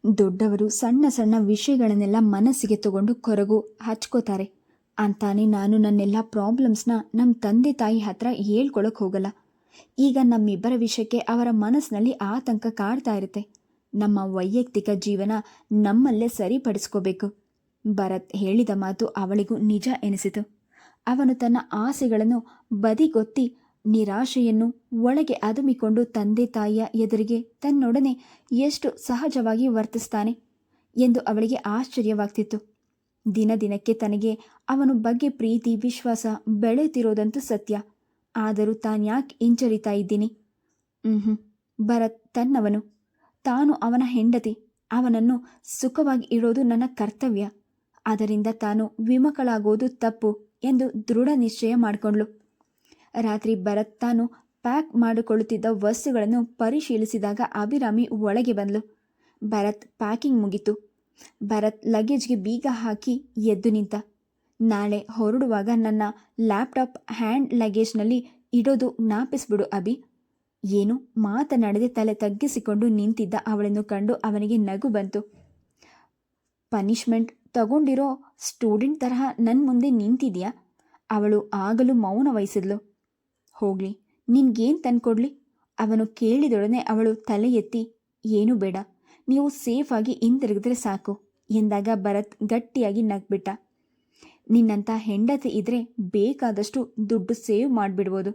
ದೊಡ್ಡವರು ಸಣ್ಣ ಸಣ್ಣ ವಿಷಯಗಳನ್ನೆಲ್ಲ ಮನಸ್ಸಿಗೆ ತಗೊಂಡು ಕೊರಗು ಹಚ್ಕೋತಾರೆ ಅಂತಾನೆ ನಾನು ನನ್ನೆಲ್ಲ ಪ್ರಾಬ್ಲಮ್ಸ್ನ ನಮ್ಮ ತಂದೆ ತಾಯಿ ಹತ್ರ ಹೇಳ್ಕೊಳಕ್ಕೆ ಹೋಗಲ್ಲ. ಈಗ ನಮ್ಮಿಬ್ಬರ ವಿಷಯಕ್ಕೆ ಅವರ ಮನಸ್ಸಿನಲ್ಲಿ ಆತಂಕ ಕಾಡ್ತಾ ಇರುತ್ತೆ. ನಮ್ಮ ವೈಯಕ್ತಿಕ ಜೀವನ ನಮ್ಮಲ್ಲೇ ಸರಿಪಡಿಸ್ಕೋಬೇಕು. ಭರತ್ ಹೇಳಿದ ಮಾತು ಅವಳಿಗೂ ನಿಜ ಎನಿಸಿತು. ಅವನು ತನ್ನ ಆಸೆಗಳನ್ನು ಬದಿಗೊತ್ತಿ ನಿರಾಶೆಯನ್ನು ಒಳಗೆ ಅದುಮಿಕೊಂಡು ತಂದೆ ತಾಯಿಯ ಎದುರಿಗೆ ತನ್ನೊಡನೆ ಎಷ್ಟು ಸಹಜವಾಗಿ ವರ್ತಿಸ್ತಾನೆ ಎಂದು ಅವಳಿಗೆ ಆಶ್ಚರ್ಯವಾಗ್ತಿತ್ತು. ದಿನ ದಿನಕ್ಕೆ ತನಗೆ ಅವನ ಬಗ್ಗೆ ಪ್ರೀತಿ ವಿಶ್ವಾಸ ಬೆಳೆಯುತ್ತಿರೋದಂತೂ ಸತ್ಯ. ಆದರೂ ತಾನ್ಯಾಕೆ ಹಿಂಜರಿತಾ ಇದ್ದೀನಿ? ಭರತ್ ತನ್ನವನು, ತಾನು ಅವನ ಹೆಂಡತಿ, ಅವನನ್ನು ಸುಖವಾಗಿ ಇಡೋದು ನನ್ನ ಕರ್ತವ್ಯ. ಅದರಿಂದ ತಾನು ವಿಮುಖಳಾಗೋದು ತಪ್ಪು ಎಂದು ದೃಢ ನಿಶ್ಚಯ ಮಾಡಿಕೊಂಡ್ಳು. ರಾತ್ರಿ ಭರತ್ ತಾನು ಪ್ಯಾಕ್ ಮಾಡಿಕೊಳ್ಳುತ್ತಿದ್ದ ವಸ್ತುಗಳನ್ನು ಪರಿಶೀಲಿಸಿದಾಗ ಅಭಿರಾಮಿ ಒಳಗೆ ಬಂದ್ಲು. ಭರತ್ ಪ್ಯಾಕಿಂಗ್ ಮುಗಿತು. ಭರತ್ ಲಗೇಜ್ಗೆ ಬೀಗ ಹಾಕಿ ಎದ್ದು ನಿಂತ. ನಾಳೆ ಹೊರಡುವಾಗ ನನ್ನ ಲ್ಯಾಪ್ಟಾಪ್ ಹ್ಯಾಂಡ್ ಲಗೇಜ್ನಲ್ಲಿ ಇಡೋದು ಜ್ಞಾಪಿಸ್ಬಿಡು ಅಭಿ. ಏನು ಮಾತನಾಡದೆ ತಲೆ ತಗ್ಗಿಸಿಕೊಂಡು ನಿಂತಿದ್ದ ಅವಳನ್ನು ಕಂಡು ಅವನಿಗೆ ನಗು ಬಂತು. ಪನಿಷ್ಮೆಂಟ್ ತಗೊಂಡಿರೋ ಸ್ಟೂಡೆಂಟ್ ತರಹ ನನ್ನ ಮುಂದೆ ನಿಂತಿದ್ಯಾ? ಅವಳು ಆಗಲೂ ಮೌನ ವಹಿಸಿದ್ಲು. ಹೋಗ್ಲಿ, ನಿನ್ಗೇನು ತಂದ್ಕೊಡ್ಲಿ? ಅವನು ಕೇಳಿದೊಡನೆ ಅವಳು ತಲೆ ಎತ್ತಿ, ಏನೂ ಬೇಡ, ನೀವು ಸೇಫಾಗಿ ಹಿಂದಿರುಗಿದ್ರೆ ಸಾಕು ಎಂದಾಗ ಭರತ್ ಗಟ್ಟಿಯಾಗಿ ನಗ್ಬಿಟ್ಟ. ನಿನ್ನಂಥ ಹೆಂಡತಿ ಇದ್ರೆ ಬೇಕಾದಷ್ಟು ದುಡ್ಡು ಸೇವ್ ಮಾಡಿಬಿಡ್ಬೋದು.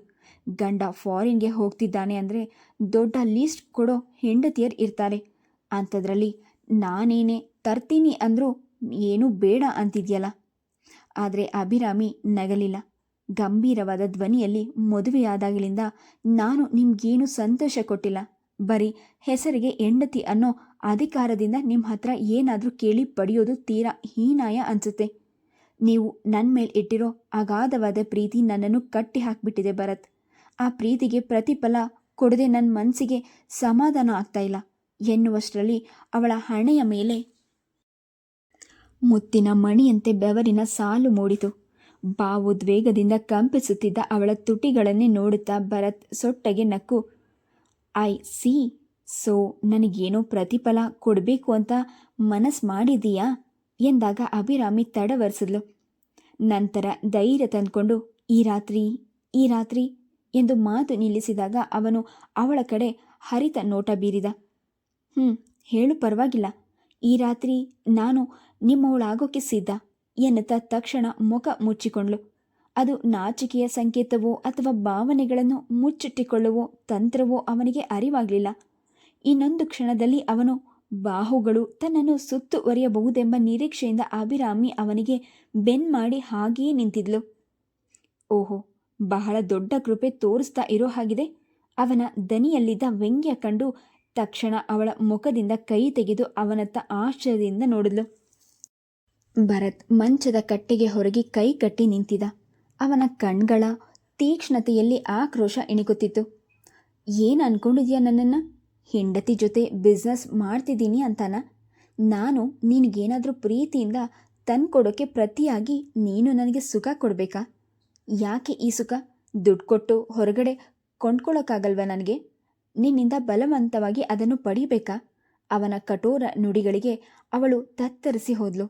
ಗಂಡ ಫಾರಿನ್ಗೆ ಹೋಗ್ತಿದ್ದಾನೆ ಅಂದರೆ ದೊಡ್ಡ ಲೀಸ್ಟ್ ಕೊಡೋ ಹೆಂಡತಿಯರು ಇರ್ತಾರೆ. ಅಂಥದ್ರಲ್ಲಿ ನಾನೇನೇ ತರ್ತೀನಿ ಅಂದರೂ ಏನೂ ಬೇಡ ಅಂತಿದ್ಯಲ್ಲ. ಆದರೆ ಅಭಿರಾಮಿ ನಗಲಿಲ್ಲ. ಗಂಭೀರವಾದ ಧ್ವನಿಯಲ್ಲಿ, ಮದುವೆಯಾದಾಗಲಿಂದ ನಾನು ನಿಮ್ಗೇನು ಸಂತೋಷ ಕೊಟ್ಟಿಲ್ಲ. ಬರೀ ಹೆಸರಿಗೆ ಹೆಂಡತಿ ಅನ್ನೋ ಅಧಿಕಾರದಿಂದ ನಿಮ್ಮ ಹತ್ರ ಏನಾದರೂ ಕೇಳಿ ಪಡೆಯೋದು ತೀರಾ ಹೀನಾಯ ಅನಿಸುತ್ತೆ. ನೀವು ನನ್ನ ಮೇಲೆ ಇಟ್ಟಿರೋ ಅಗಾಧವಾದ ಪ್ರೀತಿ ನನ್ನನ್ನು ಕಟ್ಟಿ ಹಾಕಿಬಿಟ್ಟಿದೆ ಭರತ್. ಆ ಪ್ರೀತಿಗೆ ಪ್ರತಿಫಲ ಕೊಡದೆ ನನ್ನ ಮನಸ್ಸಿಗೆ ಸಮಾಧಾನ ಆಗ್ತಾ ಇಲ್ಲ ಎನ್ನುವಷ್ಟರಲ್ಲಿ ಅವಳ ಹಣೆಯ ಮೇಲೆ ಮುತ್ತಿನ ಮಣಿಯಂತೆ ಬೆವರಿನ ಸಾಲು ಮೂಡಿತು. ಭಾವೋದ್ವೇಗದಿಂದ ಕಂಪಿಸುತ್ತಿದ್ದ ಅವಳ ತುಟಿಗಳನ್ನೇ ನೋಡುತ್ತಾ ಭರತ್ ಸೊಟ್ಟಗೆ ನಕ್ಕು, ಐ ಸಿ, ಸೊ ನನಗೇನೋ ಪ್ರತಿಫಲ ಕೊಡಬೇಕು ಅಂತ ಮನಸ್ಸು ಮಾಡಿದೀಯಾ ಎಂದಾಗ ಅಭಿರಾಮಿ ತಡವರಿಸಿದ್ಲು. ನಂತರ ಧೈರ್ಯ ತಂದ್ಕೊಂಡು ಈ ರಾತ್ರಿ ಎಂದು ಮಾತು ನಿಲ್ಲಿಸಿದಾಗ ಅವನು ಅವಳ ಕಡೆ ಹರಿತ ನೋಟ ಬೀರಿದ. ಹೇಳು, ಪರವಾಗಿಲ್ಲ. ಈ ರಾತ್ರಿ ನಾನು ನಿಮ್ಮವಳಾಗೋಕ್ಕೆ ಸಿದ್ಧ ಎನ್ನುತ್ತಾ ತಕ್ಷಣ ಮುಖ ಮುಚ್ಚಿಕೊಂಡ್ಳು. ಅದು ನಾಚಿಕೆಯ ಸಂಕೇತವೋ ಅಥವಾ ಭಾವನೆಗಳನ್ನು ಮುಚ್ಚಿಟ್ಟುಕೊಳ್ಳುವ ತಂತ್ರವೋ ಅವನಿಗೆ ಅರಿವಾಗಲಿಲ್ಲ. ಇನ್ನೊಂದು ಕ್ಷಣದಲ್ಲಿ ಅವನು ಬಾಹುಗಳು ತನ್ನನ್ನು ಸುತ್ತುವರಿಯಬಹುದೆಂಬ ನಿರೀಕ್ಷೆಯಿಂದ ಅಭಿರಾಮಿ ಅವನಿಗೆ ಬೆನ್ ಮಾಡಿ ಹಾಗೆಯೇ ನಿಂತಿದ್ಲು. ಓಹೋ, ಬಹಳ ದೊಡ್ಡ ಕೃಪೆ ತೋರಿಸ್ತಾ ಇರೋ ಹಾಗಿದೆ. ಅವನ ದನಿಯಲ್ಲಿದ್ದ ವ್ಯಂಗ್ಯ ಕಂಡು ತಕ್ಷಣ ಅವಳ ಮುಖದಿಂದ ಕೈ ತೆಗೆದು ಅವನತ್ತ ಆಶ್ಚರ್ಯದಿಂದ ನೋಡಿದ್ಲು. ಭರತ್ ಮಂಚದ ಕಟ್ಟೆಗೆ ಹೊರಗೆ ಕೈ ಕಟ್ಟಿ ನಿಂತಿದ್ದ. ಅವನ ಕಣ್ಗಳ ತೀಕ್ಷ್ಣತೆಯಲ್ಲಿ ಆಕ್ರೋಶ ಇಣುಕುತ್ತಿತ್ತು. ಏನು ಅನ್ಕೊಂಡಿದ್ಯಾ ನನ್ನನ್ನು? ಹೆಂಡತಿ ಜೊತೆ ಬಿಸ್ನೆಸ್ ಮಾಡ್ತಿದ್ದೀನಿ ಅಂತಾನ? ನಾನು ನಿನಗೇನಾದರೂ ಪ್ರೀತಿಯಿಂದ ತಂದ್ಕೊಡೋಕ್ಕೆ ಪ್ರತಿಯಾಗಿ ನೀನು ನನಗೆ ಸುಖ ಕೊಡಬೇಕಾ? ಯಾಕೆ ಈ ಸುಖ? ದುಡ್ಡು ಕೊಟ್ಟು ಹೊರಗಡೆ ಕೊಂಡ್ಕೊಳ್ಳೋಕ್ಕಾಗಲ್ವ ನನಗೆ? ನಿನ್ನಿಂದ ಬಲವಂತವಾಗಿ ಅದನ್ನು ಪಡಿಬೇಕಾ? ಅವನ ಕಠೋರ ನುಡಿಗಳಿಗೆ ಅವಳು ತತ್ತರಿಸಿ ಹೋದ್ಲು.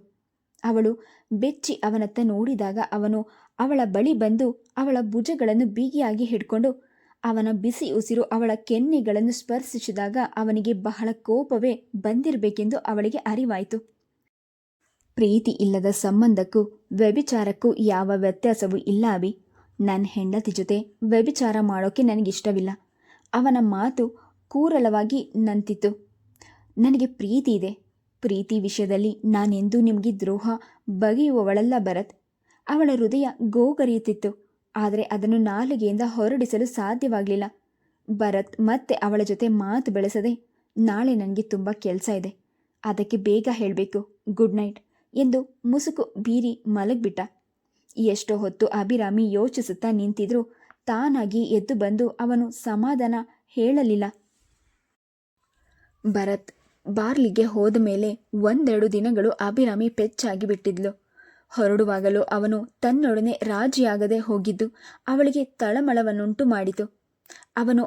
ಅವಳು ಬೆಚ್ಚಿ ಅವನತ್ತ ನೋಡಿದಾಗ ಅವನು ಅವಳ ಬಳಿ ಬಂದು ಅವಳ ಭುಜಗಳನ್ನು ಬಿಗಿಯಾಗಿ ಹಿಡ್ಕೊಂಡು ಅವನ ಬಿಸಿ ಉಸಿರು ಅವಳ ಕೆನ್ನೆಗಳನ್ನು ಸ್ಪರ್ಶಿಸಿದಾಗ ಅವನಿಗೆ ಬಹಳ ಕೋಪವೇ ಬಂದಿರಬೇಕೆಂದು ಅವಳಿಗೆ ಅರಿವಾಯಿತು. ಪ್ರೀತಿ ಇಲ್ಲದ ಸಂಬಂಧಕ್ಕೂ ವ್ಯಭಿಚಾರಕ್ಕೂ ಯಾವ ವ್ಯತ್ಯಾಸವೂ ಇಲ್ಲ ಅಭಿ. ನನ್ನ ಹೆಂಡತಿ ಜೊತೆ ವ್ಯಭಿಚಾರ ಮಾಡೋಕ್ಕೆ ನನಗಿಷ್ಟವಿಲ್ಲ. ಅವನ ಮಾತು ಕೂರಲವಾಗಿ ನಂತಿತ್ತು. ನನಗೆ ಪ್ರೀತಿ ಇದೆ. ಪ್ರೀತಿ ವಿಷಯದಲ್ಲಿ ನಾನೆಂದೂ ನಿಮಗೆ ದ್ರೋಹ ಬಗೆಯುವವಳಲ್ಲ ಭರತ್. ಅವಳ ಹೃದಯ ಗೋಗರಿಯುತ್ತಿತ್ತು. ಆದರೆ ಅದನ್ನು ನಾಲಿಗೆಯಿಂದ ಹೊರಡಿಸಲು ಸಾಧ್ಯವಾಗಲಿಲ್ಲ. ಭರತ್ ಮತ್ತೆ ಅವಳ ಜೊತೆ ಮಾತು ಬೆಳೆಸದೆ, ನಾಳೆ ನನಗೆ ತುಂಬ ಕೆಲಸ ಇದೆ, ಅದಕ್ಕೆ ಬೇಗ ಹೇಳಬೇಕು, ಗುಡ್ ನೈಟ್ ಎಂದು ಮುಸುಕು ಬೀರಿ ಮಲಗಿಬಿಟ್ಟ. ಎಷ್ಟೋ ಹೊತ್ತು ಅಭಿರಾಮಿ ಯೋಚಿಸುತ್ತಾ ನಿಂತಿದ್ರೂ ತಾನಾಗಿ ಎದ್ದು ಬಂದು ಅವನು ಸಮಾಧಾನ ಹೇಳಲಿಲ್ಲ. ಭರತ್ ಬಾರ್ಲಿಗೆ ಹೋದ ಮೇಲೆ 1-2 ದಿನಗಳು ಅಭಿರಾಮಿ ಪೆಚ್ಚಾಗಿ ಬಿಟ್ಟಿದ್ಲು. ಹೊರಡುವಾಗಲೂ ಅವನು ತನ್ನೊಡನೆ ರಾಜಿಯಾಗದೆ ಹೋಗಿದ್ದು ಅವಳಿಗೆ ತಳಮಳವನ್ನುಂಟು ಮಾಡಿತು. ಅವನು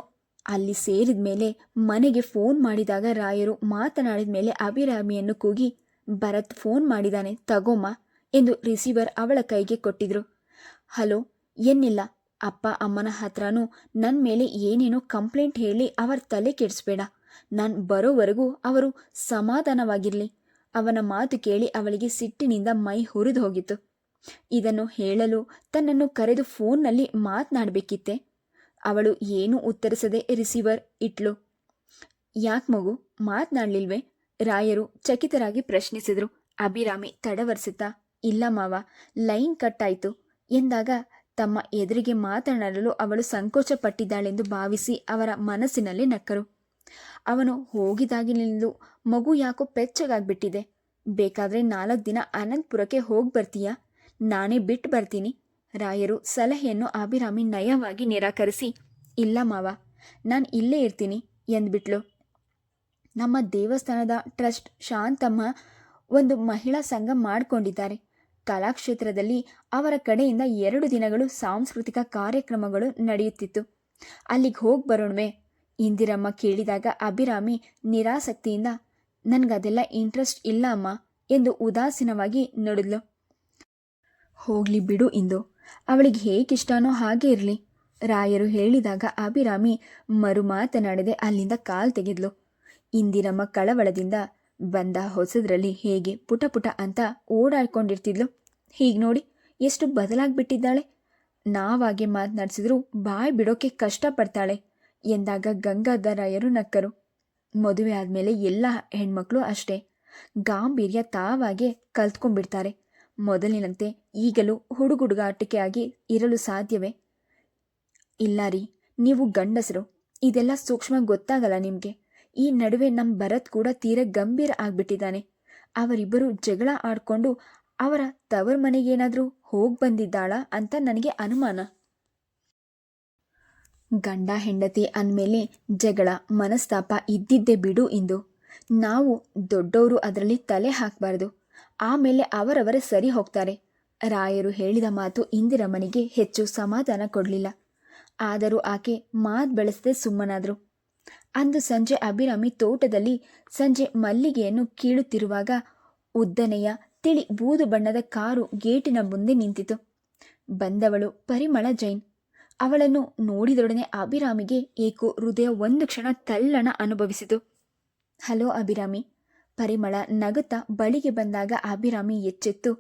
ಅಲ್ಲಿ ಸೇರಿದ ಮೇಲೆ ಮನೆಗೆ ಫೋನ್ ಮಾಡಿದಾಗ ರಾಯರು ಮಾತನಾಡಿದ ಮೇಲೆ ಅಭಿರಾಮಿಯನ್ನು ಕೂಗಿ, ಭರತ್ ಫೋನ್ ಮಾಡಿದಾನೆ ತಗೋಮ್ಮ ಎಂದು ರಿಸೀವರ್ ಅವಳ ಕೈಗೆ ಕೊಟ್ಟಿದ್ರು. ಹಲೋ, ಏನಿಲ್ಲ, ಅಪ್ಪ ಅಮ್ಮನ ಹತ್ರನೂ ನನ್ನ ಮೇಲೆ ಏನೇನೋ ಕಂಪ್ಲೇಂಟ್ ಹೇಳಿ ಅವರ ತಲೆ ಕೆಡಿಸ್ಬೇಡ. ನಾನು ಬರೋವರೆಗೂ ಅವರು ಸಮಾಧಾನವಾಗಿರಲಿ. ಅವನ ಮಾತು ಕೇಳಿ ಅವಳಿಗೆ ಸಿಟ್ಟಿನಿಂದ ಮೈ ಹುರಿದು ಹೋಗಿತ್ತು. ಇದನ್ನು ಹೇಳಲು ತನ್ನನ್ನು ಕರೆದು ಫೋನ್ನಲ್ಲಿ ಮಾತನಾಡಬೇಕಿತ್ತೆ. ಅವಳು ಏನೂ ಉತ್ತರಿಸದೆ ರಿಸೀವರ್ ಇಟ್ಲು. ಯಾಕೆ ಮಗು ಮಾತನಾಡಲಿಲ್ವೇ? ರಾಯರು ಚಕಿತರಾಗಿ ಪ್ರಶ್ನಿಸಿದರು. ಅಭಿರಾಮಿ ತಡವರಿಸುತ್ತಾ, ಇಲ್ಲ ಮಾವ, ಲೈನ್ ಕಟ್ ಆಯಿತು ಎಂದಾಗ ತಮ್ಮ ಎದುರಿಗೆ ಮಾತನಾಡಲು ಅವಳು ಸಂಕೋಚ ಪಟ್ಟಿದ್ದಾಳೆಂದು ಭಾವಿಸಿ ಅವರ ಮನಸ್ಸಿನಲ್ಲಿ ನಕ್ಕರು. ಅವನು ಹೋಗಿದಾಗಿನಿಂದಲೂ ಮಗು ಯಾಕೋ ಪೆಚ್ಚಗಾಗ್ಬಿಟ್ಟಿದೆ. ಬೇಕಾದರೆ 4 ದಿನ ಅನಂತಪುರಕ್ಕೆ ಹೋಗಿ ಬರ್ತೀಯಾ? ನಾನೇ ಬಿಟ್ಟು ಬರ್ತೀನಿ. ರಾಯರು ಸಲಹೆಯನ್ನು ಅಭಿರಾಮಿ ನಯವಾಗಿ ನಿರಾಕರಿಸಿ, ಇಲ್ಲ ಮಾವ, ನಾನು ಇಲ್ಲೇ ಇರ್ತೀನಿ ಎಂದ್ಬಿಟ್ಲು. ನಮ್ಮ ದೇವಸ್ಥಾನದ ಟ್ರಸ್ಟ್ ಶಾಂತಮ್ಮ ಒಂದು ಮಹಿಳಾ ಸಂಘ ಮಾಡಿಕೊಂಡಿದ್ದಾರೆ. ಕಲಾಕ್ಷೇತ್ರದಲ್ಲಿ ಅವರ ಕಡೆಯಿಂದ 2 ದಿನಗಳು ಸಾಂಸ್ಕೃತಿಕ ಕಾರ್ಯಕ್ರಮಗಳು ನಡೆಯುತ್ತಿತ್ತು. ಅಲ್ಲಿಗೆ ಹೋಗಿ ಬರೋಣವೇ? ಇಂದಿರಮ್ಮ ಕೇಳಿದಾಗ ಅಭಿರಾಮಿ ನಿರಾಸಕ್ತಿಯಿಂದ, ನನಗದೆಲ್ಲ ಇಂಟ್ರೆಸ್ಟ್ ಇಲ್ಲ ಅಮ್ಮ ಎಂದು ಉದಾಸೀನವಾಗಿ ನೋಡಿದ್ಲು. ಹೋಗ್ಲಿ ಬಿಡು ಇಂದು, ಅವಳಿಗೆ ಹೇಗಿಷ್ಟನೋ ಹಾಗೆ ಇರಲಿ. ರಾಯರು ಹೇಳಿದಾಗ ಅಭಿರಾಮಿ ಮರು ಮಾತನಾಡದೆ ಅಲ್ಲಿಂದ ಕಾಲು ತೆಗೆದ್ಲು. ಇಂದಿರಮ್ಮ ಕಳವಳದಿಂದ, ಬಂದ ಹೊಸದ್ರಲ್ಲಿ ಹೇಗೆ ಪುಟ ಪುಟ ಅಂತ ಓಡಾಡ್ಕೊಂಡಿರ್ತಿದ್ಲು, ಹೀಗೆ ನೋಡಿ ಎಷ್ಟು ಬದಲಾಗ್ಬಿಟ್ಟಿದ್ದಾಳೆ. ನಾವಾಗೆ ಮಾತನಾಡಿಸಿದ್ರು ಬಾಯ್ ಬಿಡೋಕೆ ಕಷ್ಟಪಡ್ತಾಳೆ ಎಂದಾಗ ಗಂಗಾಧರಾಯರು ನಕ್ಕರು. ಮದುವೆ ಆದಮೇಲೆ ಎಲ್ಲ ಹೆಣ್ಮಕ್ಳು ಅಷ್ಟೇ, ಗಾಂಭೀರ್ಯ ತಾವಾಗೆ ಕಲ್ತ್ಕೊಂಡ್ಬಿಡ್ತಾರೆ. ಮೊದಲಿನಂತೆ ಈಗಲೂ ಹುಡುಗುಡುಗಾಟಿಕೆಯಾಗಿ ಇರಲು ಸಾಧ್ಯವೇ? ಇಲ್ಲ ರೀ, ನೀವು ಗಂಡಸರು, ಇದೆಲ್ಲ ಸೂಕ್ಷ್ಮ ಗೊತ್ತಾಗಲ್ಲ ನಿಮಗೆ. ಈ ನಡುವೆ ನಮ್ಮ ಭರತ್ ಕೂಡ ತೀರ ಗಂಭೀರ ಆಗ್ಬಿಟ್ಟಿದ್ದಾನೆ. ಅವರಿಬ್ಬರು ಜಗಳ ಆಡ್ಕೊಂಡು ಅವರ ತವರ ಮನೆಗೇನಾದರೂ ಹೋಗಿ ಬಂದಿದ್ದಾಳಾ ಅಂತ ನನಗೆ ಅನುಮಾನ. ಗಂಡ ಹೆಂಡತಿ ಅಂದಮೇಲೆ ಜಗಳ ಮನಸ್ತಾಪ ಇದ್ದಿದ್ದೇ ಬಿಡು ಇಂದು. ನಾವು ದೊಡ್ಡವರು ಅದರಲ್ಲಿ ತಲೆ ಹಾಕಬಾರ್ದು. ಆಮೇಲೆ ಅವರವರೇ ಸರಿ ಹೋಗ್ತಾರೆ. ರಾಯರು ಹೇಳಿದ ಮಾತು ಇಂದಿರಮ್ಮನಿಗೆ ಹೆಚ್ಚು ಸಮಾಧಾನ ಕೊಡಲಿಲ್ಲ. ಆದರೂ ಆಕೆ ಮಾತು ಬೆಳೆಸದೆ ಸುಮ್ಮನಾದರು. ಅಂದು ಸಂಜೆ ಅಭಿರಾಮಿ ತೋಟದಲ್ಲಿ ಸಂಜೆ ಮಲ್ಲಿಗೆಯನ್ನು ಕೀಳುತ್ತಿರುವಾಗ ಉದ್ದನೆಯ ತಿಳಿ ಬೂದು ಬಣ್ಣದ ಕಾರು ಗೇಟಿನ ಮುಂದೆ ನಿಂತಿತು. ಬಂದವಳು ಪರಿಮಳ ಜೈನ್. ಅವಳನ್ನು ನೋಡಿದೊಡನೆ ಅಭಿರಾಮಿಗೆ ಏಕೋ ಹೃದಯ ಒಂದು ಕ್ಷಣ ತಲ್ಲಣ ಅನುಭವಿಸಿತು. ಹಲೋ ಅಭಿರಾಮಿ. ಪರಿಮಳ ನಗುತ್ತಾ ಬಳಿಗೆ ಬಂದಾಗ ಅಭಿರಾಮಿ ಎಚ್ಚೆತ್ತು,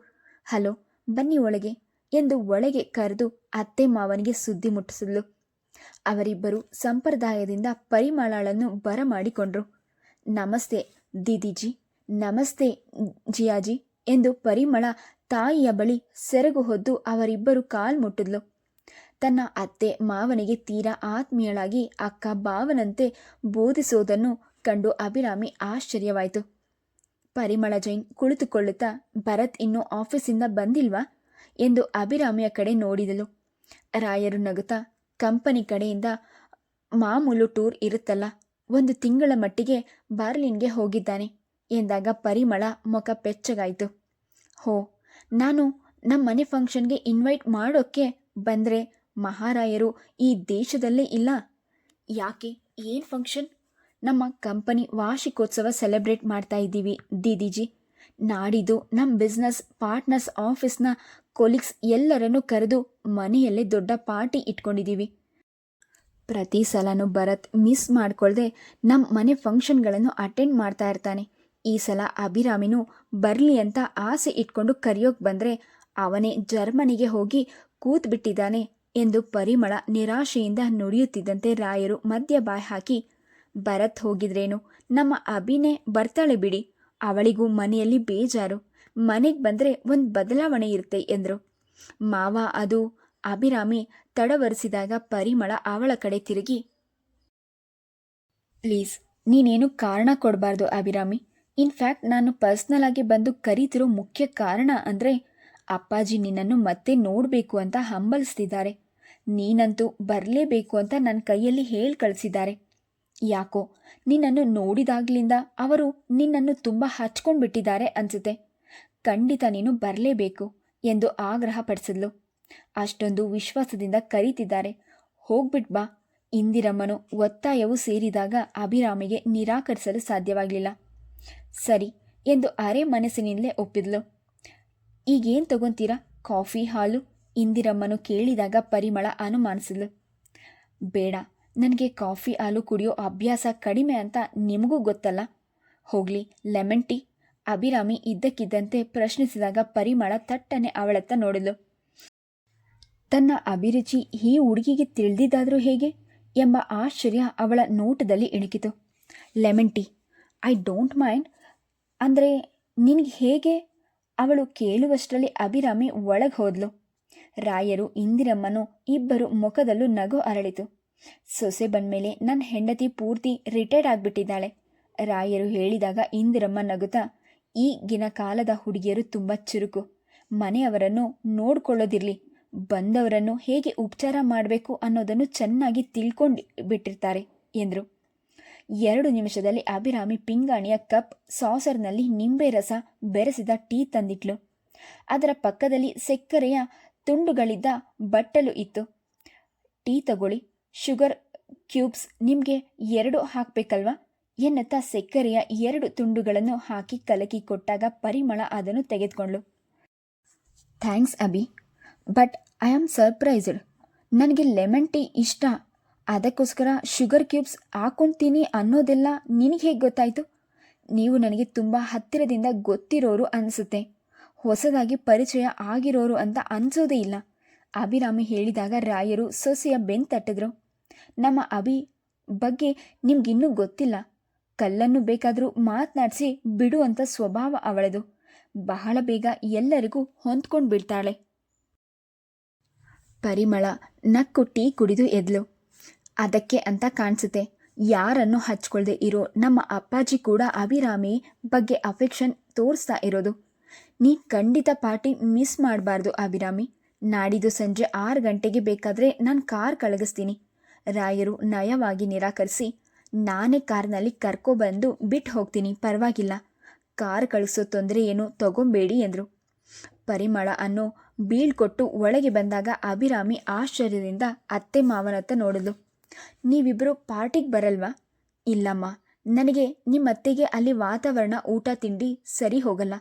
ಹಲೋ, ಬನ್ನಿ ಒಳಗೆ ಎಂದು ಒಳಗೆ ಕರೆದು ಅತ್ತೆ ಮಾವನಿಗೆ ಸುದ್ದಿ ಮುಟ್ಟಿಸಿದ್ಲು. ಅವರಿಬ್ಬರು ಸಂಪ್ರದಾಯದಿಂದ ಪರಿಮಳಳನ್ನು ಬರಮಾಡಿಕೊಂಡ್ರು. ನಮಸ್ತೆ ದೀದಿಜಿ, ನಮಸ್ತೆ ಜಿಯಾಜಿ ಎಂದು ಪರಿಮಳ ತಾಯಿಯ ಬಳಿ ಸೆರಗು ಹೊದ್ದು ಅವರಿಬ್ಬರು ಕಾಲ್ ಮುಟ್ಟಿದ್ಲು. ತನ್ನ ಅತ್ತೆ ಮಾವನಿಗೆ ತೀರಾ ಆತ್ಮೀಯಳಾಗಿ ಅಕ್ಕ ಭಾವನಂತೆ ಬೋಧಿಸೋದನ್ನು ಕಂಡು ಅಭಿರಾಮಿ ಆಶ್ಚರ್ಯವಾಯಿತು. ಪರಿಮಳ ಜೈನ್ ಕುಳಿತುಕೊಳ್ಳುತ್ತಾ, ಭರತ್ ಇನ್ನೂ ಆಫೀಸಿಂದ ಬಂದಿಲ್ವಾ ಎಂದು ಅಭಿರಾಮಿಯ ಕಡೆ ನೋಡಿದಳು. ರಾಯರು ನಗುತ್ತಾ, ಕಂಪನಿ ಕಡೆಯಿಂದ ಮಾಮೂಲು ಟೂರ್ ಇರುತ್ತಲ್ಲ, 1 ತಿಂಗಳ ಮಟ್ಟಿಗೆ ಬರ್ಲಿನ್ಗೆ ಹೋಗಿದ್ದಾನೆ ಎಂದಾಗ ಪರಿಮಳ ಮುಖ ಬೆಚ್ಚಗಾಯಿತು. ಹೋ, ನಾನು ನಮ್ಮ ಮನೆ ಫಂಕ್ಷನ್ಗೆ ಇನ್ವೈಟ್ ಮಾಡೋಕ್ಕೆ ಬಂದರೆ ಮಹಾರಾಯರು ಈ ದೇಶದಲ್ಲೇ ಇಲ್ಲ. ಯಾಕೆ, ಏನು ಫಂಕ್ಷನ್? ನಮ್ಮ ಕಂಪನಿ ವಾರ್ಷಿಕೋತ್ಸವ ಸೆಲೆಬ್ರೇಟ್ ಮಾಡ್ತಾ ಇದ್ದೀವಿ ದೀದಿಜಿ. ನಾಡಿದ್ದು ನಮ್ಮ ಬಿಸ್ನೆಸ್ ಪಾರ್ಟ್ನರ್ಸ್ ಆಫೀಸ್ನ ಕೊಲೀಗ್ಸ್ ಎಲ್ಲರನ್ನೂ ಕರೆದು ಮನೆಯಲ್ಲೇ ದೊಡ್ಡ ಪಾರ್ಟಿ ಇಟ್ಕೊಂಡಿದ್ದೀವಿ. ಪ್ರತಿ ಸಲನೂ ಭರತ್ ಮಿಸ್ ಮಾಡ್ಕೊಳ್ದೆ ನಮ್ಮ ಮನೆ ಫಂಕ್ಷನ್ಗಳನ್ನು ಅಟೆಂಡ್ ಮಾಡ್ತಾ ಇರ್ತಾನೆ. ಈ ಸಲ ಅಭಿರಾಮಿನೂ ಬರಲಿ ಅಂತ ಆಸೆ ಇಟ್ಕೊಂಡು ಕರೆಯೋಕೆ ಬಂದರೆ ಅವನೇ ಜರ್ಮನಿಗೆ ಹೋಗಿ ಕೂತ್ಬಿಟ್ಟಿದ್ದಾನೆ ಎಂದು ಪರಿಮಳ ನಿರಾಶೆಯಿಂದ ನುಡಿಯುತ್ತಿದ್ದಂತೆ ರಾಯರು ಮಧ್ಯ ಬಾಯಿ ಹಾಕಿ, ಭರತ್ ಹೋಗಿದ್ರೇನು, ನಮ್ಮ ಅಭಿನೇ ಬರ್ತಾಳೆ ಬಿಡಿ, ಅವಳಿಗೂ ಮನೆಯಲ್ಲಿ ಬೇಜಾರು, ಮನೆಗೆ ಬಂದರೆ ಒಂದು ಬದಲಾವಣೆ ಇರುತ್ತೆ ಎಂದರು. ಮಾವ ಅದು ಅಭಿರಾಮಿ ತಡವರಿಸಿದಾಗ ಪರಿಮಳ ಅವಳ ಕಡೆ ತಿರುಗಿ, ಪ್ಲೀಸ್ ನೀನೇನು ಕಾರಣ ಕೊಡಬಾರ್ದು ಅಭಿರಾಮಿ. ಇನ್ಫ್ಯಾಕ್ಟ್ ನಾನು ಪರ್ಸ್ನಲ್ ಆಗಿ ಬಂದು ಕರೀತಿರೋ ಮುಖ್ಯ ಕಾರಣ ಅಂದರೆ ಅಪ್ಪಾಜಿ ನಿನ್ನನ್ನು ಮತ್ತೆ ನೋಡಬೇಕು ಅಂತ ಹಂಬಲಿಸ್ತಿದ್ದಾರೆ. ನೀನಂತೂ ಬರಲೇಬೇಕು ಅಂತ ನನ್ನ ಕೈಯಲ್ಲಿ ಹೇಳಿ ಕಳಿಸಿದ್ದಾರೆ. ಯಾಕೋ ನಿನ್ನನ್ನು ನೋಡಿದಾಗಲಿಂದ ಅವರು ನಿನ್ನನ್ನು ತುಂಬ ಹಚ್ಕೊಂಡ್ಬಿಟ್ಟಿದ್ದಾರೆ ಅನಿಸುತ್ತೆ. ಖಂಡಿತ ನೀನು ಬರಲೇಬೇಕು ಎಂದು ಆಗ್ರಹ ಪಡಿಸಿದ್ಲು. ಅಷ್ಟೊಂದು ವಿಶ್ವಾಸದಿಂದ ಕರೀತಿದ್ದಾರೆ, ಹೋಗ್ಬಿಟ್ ಬಾ ಇಂದಿರಮ್ಮನು ಒತ್ತಾಯವೂ ಸೇರಿದಾಗ ಅಭಿರಾಮಿಗೆ ನಿರಾಕರಿಸಲು ಸಾಧ್ಯವಾಗಲಿಲ್ಲ. ಸರಿ ಎಂದು ಅರೆ ಮನಸ್ಸಿನಿಂದಲೇ ಒಪ್ಪಿದ್ಲು. ಈಗೇನು ತಗೊಂತೀರಾ, ಕಾಫಿ, ಹಾಲು? ಇಂದಿರಮ್ಮನು ಕೇಳಿದಾಗ ಪರಿಮಳ ಅನುಮಾನಿಸಿದ್ಲು. ಬೇಡ, ನನಗೆ ಕಾಫಿ ಹಾಲು ಕುಡಿಯೋ ಅಭ್ಯಾಸ ಕಡಿಮೆ ಅಂತ ನಿಮಗೂ ಗೊತ್ತಲ್ಲ. ಹೋಗಲಿ, ಲೆಮನ್ ಟೀ? ಅಭಿರಾಮಿ ಇದ್ದಕ್ಕಿದ್ದಂತೆ ಪ್ರಶ್ನಿಸಿದಾಗ ಪರಿಮಳ ತಟ್ಟನೆ ಅವಳತ್ತ ನೋಡಿದ್ಲು. ತನ್ನ ಅಭಿರುಚಿ ಈ ಹುಡುಗಿಗೆ ತಿಳಿದಿದ್ದಾದರೂ ಹೇಗೆ ಎಂಬ ಆಶ್ಚರ್ಯ ಅವಳ ನೋಟದಲ್ಲಿ ಇಣುಕಿತು. Lemon tea, I don't mind. ಅಂದರೆ ನಿನಗೆ ಹೇಗೆ? ಅವಳು ಕೇಳುವಷ್ಟರಲ್ಲಿ ಅಭಿರಾಮಿ ಒಳಗೆ ಹೋದ್ಲು. ರಾಯರು, ಇಂದಿರಮ್ಮನು ಇಬ್ಬರು ಮುಖದಲ್ಲೂ ನಗು ಅರಳಿತು. ಸೊಸೆ ಬಂದಮೇಲೆ ನನ್ನ ಹೆಂಡತಿ ಪೂರ್ತಿ ರಿಟೈರ್ಡ್ ಆಗಿಬಿಟ್ಟಿದ್ದಾಳೆ. ರಾಯರು ಹೇಳಿದಾಗ ಇಂದಿರಮ್ಮ ನಗುತ್ತಾ, ಈಗಿನ ಕಾಲದ ಹುಡುಗಿಯರು ತುಂಬ ಚುರುಕು. ಮನೆಯವರನ್ನು ನೋಡ್ಕೊಳ್ಳೋದಿರಲಿ, ಬಂದವರನ್ನು ಹೇಗೆ ಉಪಚಾರ ಮಾಡಬೇಕು ಅನ್ನೋದನ್ನು ಚೆನ್ನಾಗಿ ತಿಳ್ಕೊಂಡು ಬಿಟ್ಟಿರ್ತಾರೆ ಎಂದರು. 2 ನಿಮಿಷದಲ್ಲಿ ಅಭಿರಾಮಿ ಪಿಂಗಾಣಿಯ ಕಪ್ ಸಾಸರ್ನಲ್ಲಿ ನಿಂಬೆ ರಸ ಬೆರೆಸಿದ ಟೀ ತಂದಿಟ್ಲು. ಅದರ ಪಕ್ಕದಲ್ಲಿ ಸಕ್ಕರೆಯ ತುಂಡುಗಳಿದ್ದ ಬಟ್ಟಲು ಇತ್ತು. ಟೀ ತಗೊಳ್ಳಿ, ಶುಗರ್ ಕ್ಯೂಬ್ಸ್ ನಿಮಗೆ 2 ಹಾಕಬೇಕಲ್ವಾ ಎನ್ನುತ್ತಾ ಸಕ್ಕರೆಯ 2 ತುಂಡುಗಳನ್ನು ಹಾಕಿ ಕಲಕಿ ಕೊಟ್ಟಾಗ ಪರಿಮಳ ಅದನ್ನು ತೆಗೆದುಕೊಂಡ್ಳು. Thanks Abhi, but I am surprised. ನನಗೆ ಲೆಮನ್ ಟೀ ಇಷ್ಟ, ಅದಕ್ಕೋಸ್ಕರ ಶುಗರ್ ಕ್ಯೂಬ್ಸ್ ಹಾಕ್ಕೊಳ್ತೀನಿ ಅನ್ನೋದೆಲ್ಲ ನಿನಗೆ ಹೇಗೆ ಗೊತ್ತಾಯಿತು? ನೀವು ನನಗೆ ತುಂಬ ಹತ್ತಿರದಿಂದ ಗೊತ್ತಿರೋರು ಅನಿಸುತ್ತೆ, ಹೊಸದಾಗಿ ಪರಿಚಯ ಆಗಿರೋರು ಅಂತ ಅನಿಸೋದೇ ಇಲ್ಲ. ಅಭಿರಾಮಿ ಹೇಳಿದಾಗ ರಾಯರು ಸೊಸೆಯ ಬೆನ್ನು ತಟ್ಟಿದ್ರು. ನಮ್ಮ ಅಭಿ ಬಗ್ಗೆ ನಿಮ್ಗಿನ್ನೂ ಗೊತ್ತಿಲ್ಲ. ಕಲ್ಲನ್ನು ಬೇಕಾದರೂ ಮಾತನಾಡಿಸಿ ಬಿಡುವಂಥ ಸ್ವಭಾವ ಅವಳದು. ಬಹಳ ಬೇಗ ಎಲ್ಲರಿಗೂ ಹೊಂದ್ಕೊಂಡು ಬಿಡ್ತಾಳೆ. ಪರಿಮಳ ನಕ್ಕು ಟೀ ಕುಡಿದು ಎದ್ಲು. ಅದಕ್ಕೆ ಅಂತ ಕಾಣಿಸುತ್ತೆ ಯಾರನ್ನು ಹಚ್ಕೊಳ್ದೆ ಇರೋ ನಮ್ಮ ಅಪ್ಪಾಜಿ ಕೂಡ ಅಭಿರಾಮಿ ಬಗ್ಗೆ ಅಫೆಕ್ಷನ್ ತೋರಿಸ್ತಾ ಇರೋದು. ನೀ ಖಂಡಿತ ಪಾರ್ಟಿ ಮಿಸ್ ಮಾಡಬಾರ್ದು ಅಭಿರಾಮಿ. ನಾಡಿದ್ದು ಸಂಜೆ 6 ಗಂಟೆಗೆ ಬೇಕಾದರೆ ನಾನು ಕಾರ್ ಕಳಗಿಸ್ತೀನಿ. ರಾಯರು ನಯವಾಗಿ ನಿರಾಕರಿಸಿ, ನಾನೇ ಕಾರ್ನಲ್ಲಿ ಕರ್ಕೊಬಂದು ಬಿಟ್ಟು ಹೋಗ್ತೀನಿ, ಪರವಾಗಿಲ್ಲ. ಕಾರ್ ಕಳಿಸೋ ತೊಂದರೆ ಏನು ತಗೊಂಬೇಡಿ ಎಂದರು. ಪರಿಮಳ ಅನ್ನೋ ಬೀಳ್ಕೊಟ್ಟು ಒಳಗೆ ಬಂದಾಗ ಅಭಿರಾಮಿ ಆಶ್ಚರ್ಯದಿಂದ ಅತ್ತೆ ಮಾವನತ್ತ ನೋಡಿದ್ಲು. ನೀವಿಬ್ಬರು ಪಾರ್ಟಿಗೆ ಬರಲ್ವಾ? ಇಲ್ಲಮ್ಮ, ನನಗೆ ನಿಮ್ಮತ್ತೆಗೆ ಅಲ್ಲಿ ವಾತಾವರಣ, ಊಟ ತಿಂಡಿ ಸರಿ ಹೋಗಲ್ಲ.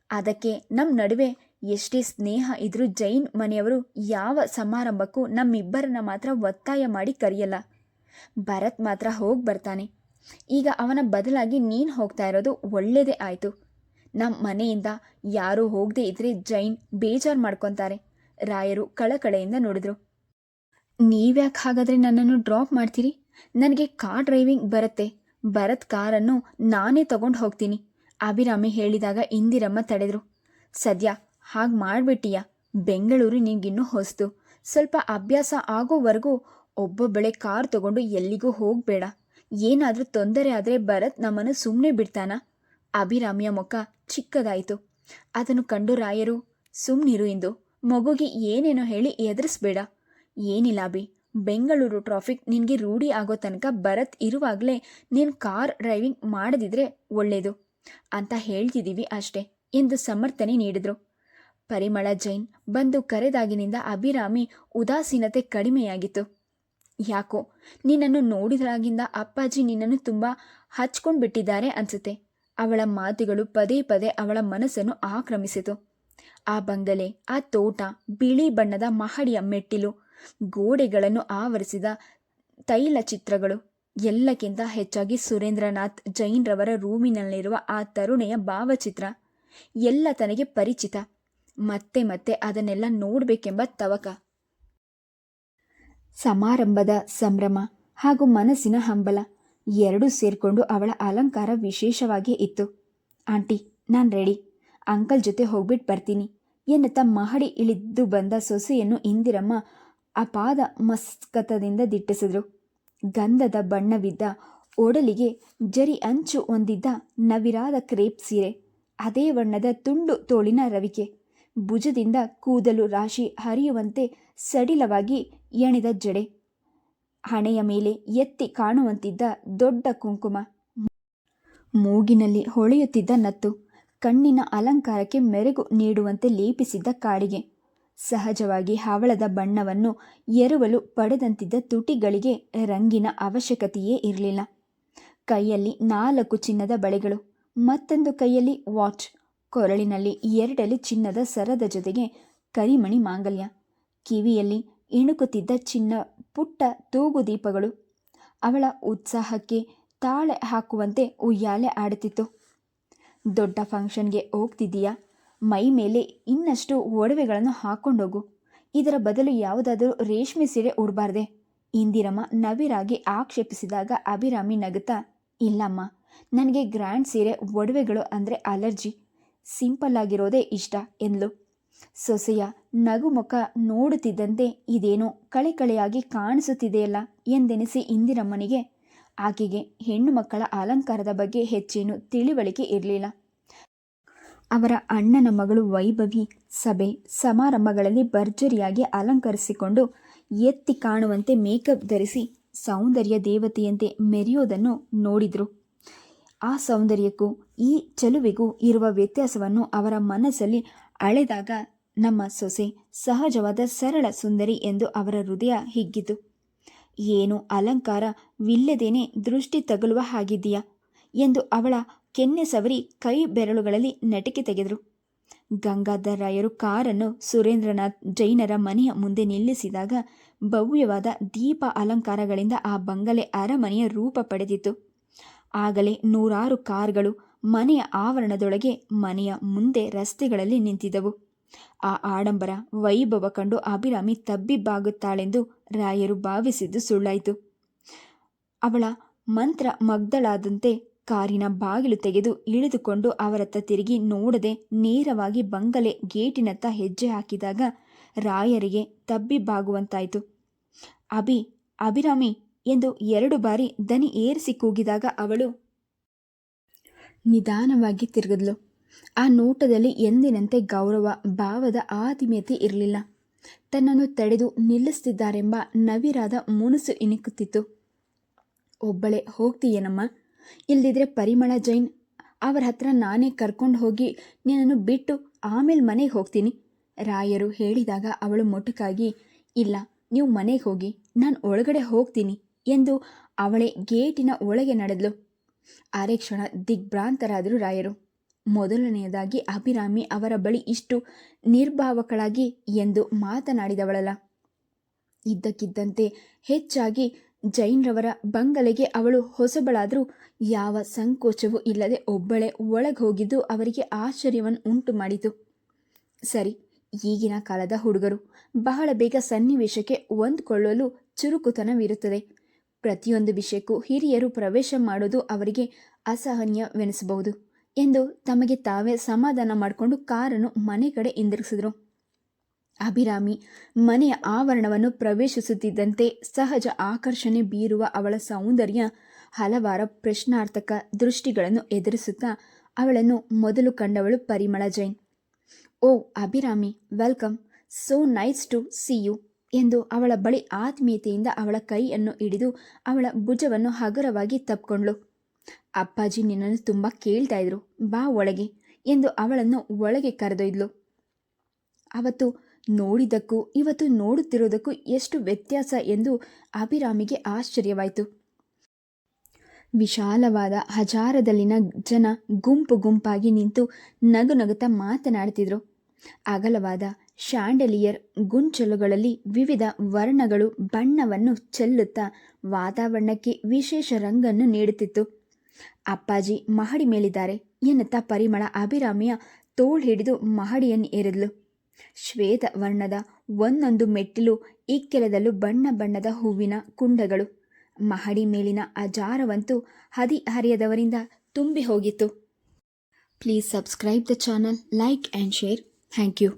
ಅದಕ್ಕೆ ನಮ್ಮ ನಡುವೆ ಎಷ್ಟೇ ಸ್ನೇಹ ಇದ್ರೂ ಜೈನ್ ಮನೆಯವರು ಯಾವ ಸಮಾರಂಭಕ್ಕೂ ನಮ್ಮಿಬ್ಬರನ್ನ ಮಾತ್ರ ಒತ್ತಾಯ ಮಾಡಿ ಕರೆಯಲ್ಲ. ಭರತ್ ಮಾತ್ರ ಹೋಗಿ ಬರ್ತಾನೆ. ಈಗ ಅವನ ಬದಲಾಗಿ ನೀನು ಹೋಗ್ತಾ ಇರೋದು ಒಳ್ಳೆಯದೇ ಆಯಿತು. ನಮ್ಮ ಮನೆಯಿಂದ ಯಾರೂ ಹೋಗದೇ ಇದ್ದರೆ ಜೈನ್ ಬೇಜಾರು ಮಾಡ್ಕೊತಾರೆ. ರಾಯರು ಕಳಕಳೆಯಿಂದ ನೋಡಿದ್ರು. ನೀವ್ಯಾಕೆ ಹಾಗಾದರೆ ನನ್ನನ್ನು ಡ್ರಾಪ್ ಮಾಡ್ತೀರಿ? ನನಗೆ ಕಾರ್ ಡ್ರೈವಿಂಗ್ ಬರುತ್ತೆ. ಭರತ್ ಕಾರನ್ನು ನಾನೇ ತಗೊಂಡು ಹೋಗ್ತೀನಿ. ಅಭಿರಾಮಿ ಹೇಳಿದಾಗ ಇಂದಿರಮ್ಮ ತಡೆದ್ರು. ಸದ್ಯ ಹಾಗೆ ಮಾಡಿಬಿಟ್ಟಿಯಾ? ಬೆಂಗಳೂರು ನಿನಗಿನ್ನೂ ಹೊಸದು. ಸ್ವಲ್ಪ ಅಭ್ಯಾಸ ಆಗೋವರೆಗೂ ಒಬ್ಬೊಬ್ಬಳೆ ಕಾರ್ ತಗೊಂಡು ಎಲ್ಲಿಗೂ ಹೋಗಬೇಡ. ಏನಾದರೂ ತೊಂದರೆ ಆದರೆ ಭರತ್ ನಮ್ಮನ್ನು ಸುಮ್ಮನೆ ಬಿಡ್ತಾನ? ಅಭಿರಾಮಿಯ ಮುಖ ಚಿಕ್ಕದಾಯಿತು. ಅದನ್ನು ಕಂಡು ರಾಯರು, ಸುಮ್ಮನಿರು ಇಂದು, ಮಗುಗೆ ಏನೇನೋ ಹೇಳಿ ಎದುರಿಸ್ಬೇಡ. ಏನಿಲ್ಲ ಅಭಿ, ಬೆಂಗಳೂರು ಟ್ರಾಫಿಕ್ ನಿನಗೆ ರೂಢಿ ಆಗೋ ತನಕ ಭರತ್ ಇರುವಾಗಲೇ ನೀನು ಕಾರ್ ಡ್ರೈವಿಂಗ್ ಮಾಡದಿದ್ರೆ ಒಳ್ಳೆಯದು ಅಂತ ಹೇಳ್ತಿದ್ದೀವಿ ಅಷ್ಟೇ ಎಂದು ಸಮರ್ಥನೆ ನೀಡಿದರು. ಪರಿಮಳ ಜೈನ್ ಬಂದು ಕರೆದಾಗಿನಿಂದ ಅಭಿರಾಮಿ ಉದಾಸೀನತೆ ಕಡಿಮೆಯಾಗಿತ್ತು. ಯಾಕೋ ನಿನ್ನನ್ನು ನೋಡಿದಾಗಿಂದ ಅಪ್ಪಾಜಿ ನಿನ್ನನ್ನು ತುಂಬ ಹಚ್ಕೊಂಡು ಬಿಟ್ಟಿದ್ದಾರೆ ಅನಿಸುತ್ತೆ. ಅವಳ ಮಾತುಗಳು ಪದೇ ಪದೇ ಅವಳ ಮನಸ್ಸನ್ನು ಆಕ್ರಮಿಸಿತು. ಆ ಬಂಗಲೆ, ಆ ತೋಟ, ಬಿಳಿ ಬಣ್ಣದ ಮಹಡಿಯ ಮೆಟ್ಟಿಲು, ಗೋಡೆಗಳನ್ನು ಆವರಿಸಿದ ತೈಲ ಚಿತ್ರಗಳು, ಎಲ್ಲಕ್ಕಿಂತ ಹೆಚ್ಚಾಗಿ ಸುರೇಂದ್ರನಾಥ್ ಜೈನ್ರವರ ರೂಮಿನಲ್ಲಿರುವ ಆ ತರುಣೆಯ ಭಾವಚಿತ್ರ ಎಲ್ಲ ತನಗೆ ಪರಿಚಿತ. ಮತ್ತೆ ಮತ್ತೆ ಅದನ್ನೆಲ್ಲ ನೋಡಬೇಕೆಂಬ ತವಕ. ಸಮಾರಂಭದ ಸಂಭ್ರಮ ಹಾಗೂ ಮನಸ್ಸಿನ ಹಂಬಲ ಎರಡೂ ಸೇರಿಕೊಂಡು ಅವಳ ಅಲಂಕಾರ ವಿಶೇಷವಾಗಿಯೇ ಇತ್ತು. ಆಂಟಿ, ನಾನು ರೆಡಿ, ಅಂಕಲ್ ಜೊತೆ ಹೋಗ್ಬಿಟ್ಟು ಬರ್ತೀನಿ ಎನ್ನುತ್ತಾ ಮಹಡಿ ಇಳಿದು ಬಂದ ಸೊಸೆಯನ್ನು ಇಂದಿರಮ್ಮ ಅಪಾದ ಮಸ್ಕತದಿಂದ ದಿಟ್ಟಿಸಿದ್ರು. ಗಂಧದ ಬಣ್ಣವಿದ್ದ ಒಡಲಿಗೆ ಜರಿ ಅಂಚು ಹೊಂದಿದ್ದ ನವಿರಾದ ಕ್ರೇಪ್ ಸೀರೆ, ಅದೇ ಬಣ್ಣದ ತುಂಡು ತೋಳಿನ ರವಿಕೆ, ಭುಜದಿಂದ ಕೂದಲು ರಾಶಿ ಹರಿಯುವಂತೆ ಸಡಿಲವಾಗಿ ಎಣೆದ ಜಡೆ, ಹಣೆಯ ಮೇಲೆ ಎತ್ತಿ ಕಾಣುವಂತಿದ್ದ ದೊಡ್ಡ ಕುಂಕುಮ, ಮೂಗಿನಲ್ಲಿ ಹೊಳೆಯುತ್ತಿದ್ದ ನತ್ತು, ಕಣ್ಣಿನ ಅಲಂಕಾರಕ್ಕೆ ಮೆರುಗು ನೀಡುವಂತೆ ಲೇಪಿಸಿದ್ದ ಕಾಡಿಗೆ, ಸಹಜವಾಗಿ ಹವಳದ ಬಣ್ಣವನ್ನು ಎರವಲು ಪಡೆದಂತಿದ್ದ ತುಟಿಗಳಿಗೆ ರಂಗಿನ ಅವಶ್ಯಕತೆಯೇ ಇರಲಿಲ್ಲ. ಕೈಯಲ್ಲಿ 4 ಚಿನ್ನದ ಬಳೆಗಳು, ಮತ್ತೊಂದು ಕೈಯಲ್ಲಿ ವಾಚ್, ಕೊರಳಿನಲ್ಲಿ 2 ಚಿನ್ನದ ಸರದ ಜೊತೆಗೆ ಕರಿಮಣಿ ಮಾಂಗಲ್ಯ, ಕಿವಿಯಲ್ಲಿ ಇಣುಕುತ್ತಿದ್ದ ಚಿನ್ನ ಪುಟ್ಟ ತೂಗುದೀಪಗಳು ಅವಳ ಉತ್ಸಾಹಕ್ಕೆ ತಾಳೆ ಹಾಕುವಂತೆ ಉಯ್ಯಾಲೆ ಆಡುತ್ತಿತ್ತು. ದೊಡ್ಡ ಫಂಕ್ಷನ್ಗೆ ಹೋಗ್ತಿದ್ದೀಯಾ? ಮೈ ಮೇಲೆ ಇನ್ನಷ್ಟು ಒಡವೆಗಳನ್ನು ಹಾಕ್ಕೊಂಡೋಗು. ಇದರ ಬದಲು ಯಾವುದಾದರೂ ರೇಷ್ಮೆ ಸೀರೆ ಉಡಬಾರ್ದೆ? ಇಂದಿರಮ್ಮ ನವಿರಾಗಿ ಆಕ್ಷೇಪಿಸಿದಾಗ ಅಭಿರಾಮಿ ನಗುತ್ತಾ, ಇಲ್ಲಮ್ಮ, ನನಗೆ ಗ್ರ್ಯಾಂಡ್ ಸೀರೆ ಒಡವೆಗಳು ಅಂದರೆ ಅಲರ್ಜಿ, ಸಿಂಪಲ್ ಆಗಿರೋದೇ ಇಷ್ಟ ಎಂದ್ಲು. ಸೊಸೆಯ ನಗುಮುಖ ನೋಡುತ್ತಿದ್ದಂತೆ ಇದೇನೋ ಕಳೆಕಳೆಯಾಗಿ ಕಾಣಿಸುತ್ತಿದೆಯಲ್ಲ ಎಂದೆನಿಸಿ ಇಂದಿರಮ್ಮನಿಗೆ ಆಕೆಗೆ ಹೆಣ್ಣು ಮಕ್ಕಳ ಅಲಂಕಾರದ ಬಗ್ಗೆ ಹೆಚ್ಚೇನು ತಿಳಿವಳಿಕೆ ಇರಲಿಲ್ಲ. ಅವರ ಅಣ್ಣನ ಮಗಳು ವೈಭವಿ ಸಭೆ ಸಮಾರಂಭಗಳಲ್ಲಿ ಭರ್ಜರಿಯಾಗಿ ಅಲಂಕರಿಸಿಕೊಂಡು ಎತ್ತಿ ಕಾಣುವಂತೆ ಮೇಕಪ್ ಧರಿಸಿ ಸೌಂದರ್ಯ ದೇವತೆಯಂತೆ ಮೆರೆಯೋದನ್ನು ನೋಡಿದ್ರು. ಆ ಸೌಂದರ್ಯಕ್ಕೂ ಈ ಚೆಲುವಿಗೂ ಇರುವ ವ್ಯತ್ಯಾಸವನ್ನು ಅವರ ಮನಸ್ಸಲ್ಲಿ ಅಳೆದಾಗ ನಮ್ಮ ಸೊಸೆ ಸಹಜವಾದ ಸರಳ ಸುಂದರಿ ಎಂದು ಅವರ ಹೃದಯ ಹಿಗ್ಗಿತು. ಏನು ಅಲಂಕಾರವಿಲ್ಲದೇನೆ ದೃಷ್ಟಿ ತಗುಲುವ ಹಾಗಿದ್ದೀಯಾ ಎಂದು ಅವಳ ಕೆನ್ನೆ ಸವರಿ ಕೈ ಬೆರಳುಗಳಲ್ಲಿ ನಟಿಕೆ ತೆಗೆದರು. ಗಂಗಾಧರ್ ರಾಯರು ಕಾರನ್ನು ಸುರೇಂದ್ರನಾಥ್ ಜೈನರ ಮನೆಯ ಮುಂದೆ ನಿಲ್ಲಿಸಿದಾಗ ಭವ್ಯವಾದ ದೀಪ ಅಲಂಕಾರಗಳಿಂದ ಆ ಬಂಗಲೆ ಅರಮನೆಯ ರೂಪ ಪಡೆದಿತ್ತು. ಆಗಲೇ 100 ಕಾರ್ಗಳು ಮನೆಯ ಆವರಣದೊಳಗೆ ಮನೆಯ ಮುಂದೆ ರಸ್ತೆಗಳಲ್ಲಿ ನಿಂತಿದ್ದವು. ಆ ಆಡಂಬರ ವೈಭವ ಕಂಡು ಅಭಿರಾಮಿ ತಬ್ಬಿಬ್ಬಾಗುತ್ತಾಳೆಂದು ರಾಯರು ಭಾವಿಸಿದ್ದು ಸುಳ್ಳಾಯಿತು. ಅವಳ ಮಂತ್ರ ಮಗ್ದಳಾದಂತೆ ಕಾರಿನ ಬಾಗಿಲು ತೆಗೆದು ಇಳಿದುಕೊಂಡು ಅವರತ್ತ ತಿರುಗಿ ನೋಡದೆ ನೇರವಾಗಿ ಬಂಗಲೆ ಗೇಟಿನತ್ತ ಹೆಜ್ಜೆ ಹಾಕಿದಾಗ ರಾಯರಿಗೆ ತಬ್ಬಿಬ್ಬಾಗುವಂತಾಯಿತು. ಅಭಿರಾಮಿ ಎಂದು 2 ಬಾರಿ ದನಿ ಏರಿಸಿ ಕೂಗಿದಾಗ ಅವಳು ನಿಧಾನವಾಗಿ ತಿರುಗಿದ್ಲು. ಆ ನೋಟದಲ್ಲಿ ಎಂದಿನಂತೆ ಗೌರವ ಭಾವದ ಆತ್ಮೀಯತೆ ಇರಲಿಲ್ಲ. ತನ್ನನ್ನು ತಡೆದು ನಿಲ್ಲಿಸುತ್ತಿದ್ದಾರೆಂಬ ನವಿರಾದ ಮುನುಸು ಇಣುಕುತ್ತಿತ್ತು. ಒಬ್ಬಳೇ ಹೋಗ್ತೀಯೇನಮ್ಮ? ಇಲ್ದಿದ್ರೆ ಪರಿಮಳ ಜೈನ್ ಅವರ ಹತ್ರ ನಾನೇ ಕರ್ಕೊಂಡು ಹೋಗಿ ನಿನ್ನನ್ನು ಬಿಟ್ಟು ಆಮೇಲೆ ಮನೆಗೆ ಹೋಗ್ತೀನಿ ರಾಯರು ಹೇಳಿದಾಗ ಅವಳು ಮೊಟಕಾಗಿ, ಇಲ್ಲ, ನೀವು ಮನೆಗೆ ಹೋಗಿ, ನಾನು ಒಳಗಡೆ ಹೋಗ್ತೀನಿ ಎಂದು ಅವಳೇ ಗೇಟಿನ ಒಳಗೆ ನಡೆದ್ಲು. ಅರೆ ಕ್ಷಣ ದಿಗ್ಭ್ರಾಂತರಾದರು ರಾಯರು. ಮೊದಲನೆಯದಾಗಿ ಅಭಿರಾಮಿ ಅವರ ಬಳಿ ಇಷ್ಟು ನಿರ್ಭಾವಕಳಾಗಿ ಎಂದು ಮಾತನಾಡಿದವಳಲ್ಲ. ಇದ್ದಕ್ಕಿದ್ದಂತೆ ಹೆಚ್ಚಾಗಿ ಜೈನ್ರವರ ಬಂಗಲೆಗೆ ಅವಳು ಹೊಸಬಳಾದರೂ ಯಾವ ಸಂಕೋಚವೂ ಇಲ್ಲದೆ ಒಬ್ಬಳೇ ಒಳಗೆ ಹೋಗಿದ್ದು ಅವರಿಗೆ ಆಶ್ಚರ್ಯವನ್ನು ಉಂಟು ಮಾಡಿತು. ಸರಿ, ಈಗಿನ ಕಾಲದ ಹುಡುಗರು ಬಹಳ ಬೇಗ ಸನ್ನಿವೇಶಕ್ಕೆ ಹೊಂದಿಕೊಳ್ಳಲು ಚುರುಕುತನವಿರುತ್ತದೆ. ಪ್ರತಿಯೊಂದು ವಿಷಯಕ್ಕೂ ಹಿರಿಯರು ಪ್ರವೇಶ ಮಾಡೋದು ಅವರಿಗೆ ಅಸಹನೀಯವೆನಿಸಬಹುದು ಎಂದು ತಮಗೆ ತಾವೇ ಸಮಾಧಾನ ಮಾಡಿಕೊಂಡು ಕಾರನ್ನು ಮನೆ ಕಡೆ ಹಿಂದಿರುಗಿಸಿದ್ರು. ಅಭಿರಾಮಿ ಮನೆಯ ಆವರಣವನ್ನು ಪ್ರವೇಶಿಸುತ್ತಿದ್ದಂತೆ ಸಹಜ ಆಕರ್ಷಣೆ ಬೀರುವ ಅವಳ ಸೌಂದರ್ಯ ಹಲವಾರು ಪ್ರಶ್ನಾರ್ಥಕ ದೃಷ್ಟಿಗಳನ್ನು ಎದುರಿಸುತ್ತಾ ಅವಳನ್ನು ಮೊದಲು ಕಂಡವಳು Parimala Jain. Oh Abhirami, welcome, so nice to see you ಎಂದು ಅವಳ ಬಳಿ ಆತ್ಮೀಯತೆಯಿಂದ ಅವಳ ಕೈಯನ್ನು ಹಿಡಿದು ಅವಳ ಭುಜವನ್ನು ಹಗುರವಾಗಿ ತಪ್ಪಿಕೊಂಡ್ಳು. ಅಪ್ಪಾಜಿ ನಿನ್ನನ್ನು ತುಂಬ ಕೇಳ್ತಾ ಇದ್ರು, ಬಾ ಒಳಗೆ ಎಂದು ಅವಳನ್ನು ಒಳಗೆ ಕರೆದೊಯ್ದ್ಲು. ಅವತ್ತು ನೋಡಿದ್ದಕ್ಕೂ ಇವತ್ತು ನೋಡುತ್ತಿರುವುದಕ್ಕೂ ಎಷ್ಟು ವ್ಯತ್ಯಾಸ ಎಂದು ಅಭಿರಾಮಿಗೆ ಆಶ್ಚರ್ಯವಾಯಿತು. ವಿಶಾಲವಾದ ಹಜಾರದಲ್ಲಿನ ಜನ ಗುಂಪು ಗುಂಪಾಗಿ ನಿಂತು ನಗು ನಗುತ್ತಾ ಮಾತನಾಡ್ತಿದ್ರು. ಅಗಲವಾದ ಶಾಂಡಲಿಯರ್ ಗುಂಚಲುಗಳಲ್ಲಿ ವಿವಿಧ ವರ್ಣಗಳು ಬಣ್ಣವನ್ನು ಚೆಲ್ಲುತ್ತಾ ವಾತಾವರಣಕ್ಕೆ ವಿಶೇಷ ರಂಗನ್ನು ನೀಡುತ್ತಿತ್ತು. ಅಪ್ಪಾಜಿ ಮಹಡಿ ಮೇಲಿದ್ದಾರೆ ಎನ್ನುತ್ತಾ ಪರಿಮಳ ಅಭಿರಾಮಿಯ ತೋಳು ಹಿಡಿದು ಮಹಡಿಯನ್ನು ಏರಿದ್ಲು. ಶ್ವೇತ ವರ್ಣದ ಒಂದೊಂದು ಮೆಟ್ಟಿಲು ಇಕ್ಕೆಲದಲ್ಲೂ ಬಣ್ಣ ಬಣ್ಣದ ಹೂವಿನ ಕುಂಡಗಳು. ಮಹಡಿ ಮೇಲಿನ ಅಜಾರವಂತೂ ಹದಿಹರೆಯದವರಿಂದ ತುಂಬಿ ಹೋಗಿತ್ತು. Please subscribe the channel, like and share. Thank you.